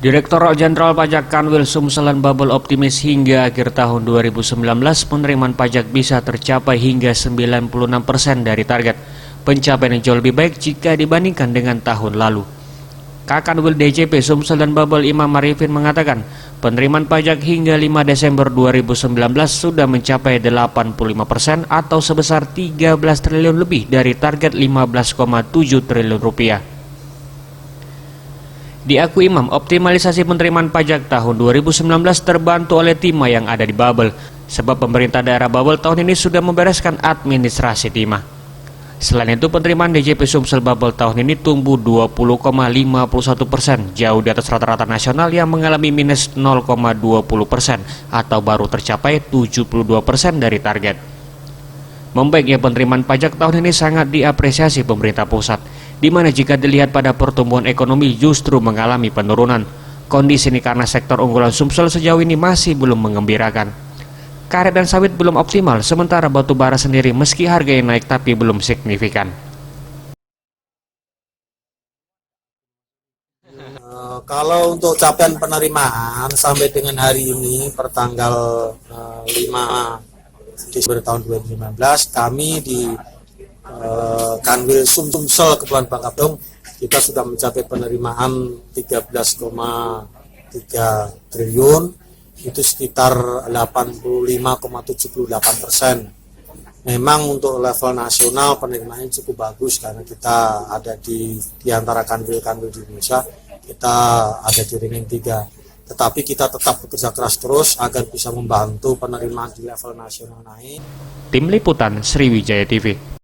Direktorat Jenderal Pajak Kanwil Sumsel Babel optimis hingga akhir tahun 2019 penerimaan pajak bisa tercapai hingga 96% dari target. Pencapaian yang jauh lebih baik jika dibandingkan dengan tahun lalu. Kakanwil DJP Sumsel dan Babel Imam Arifin mengatakan, penerimaan pajak hingga 5 Desember 2019 sudah mencapai 85% atau sebesar 13 triliun lebih dari target 15,7 triliun rupiah. Diakui Imam, optimalisasi penerimaan pajak tahun 2019 terbantu oleh timah yang ada di Babel, sebab pemerintah daerah Babel tahun ini sudah membereskan administrasi timah. Selain itu, penerimaan DJP Sumsel Babel tahun ini tumbuh 20,51%, jauh di atas rata-rata nasional yang mengalami minus 0,20% atau baru tercapai 72% dari target. Membaiknya penerimaan pajak tahun ini sangat diapresiasi pemerintah pusat, di mana jika dilihat pada pertumbuhan ekonomi justru mengalami penurunan. Kondisi ini karena sektor unggulan Sumsel sejauh ini masih belum mengembirakan. Karet dan sawit belum optimal, sementara batu bara sendiri meski harganya naik tapi belum signifikan. Kalau untuk capaian penerimaan sampai dengan hari ini pertanggal 5 Desember tahun 2019 kami di Kanwil Sumsel Kepulauan Bangka-Belitung kita sudah mencapai penerimaan 13,3 triliun, itu sekitar 85,78%. Memang untuk level nasional penerimaannya cukup bagus karena kita ada di antara kanwil-kanwil di Indonesia, kita ada di ranking 3. Tetapi kita tetap bekerja keras terus agar bisa membantu penerimaan di level nasional naik. Tim Liputan Sriwijaya TV.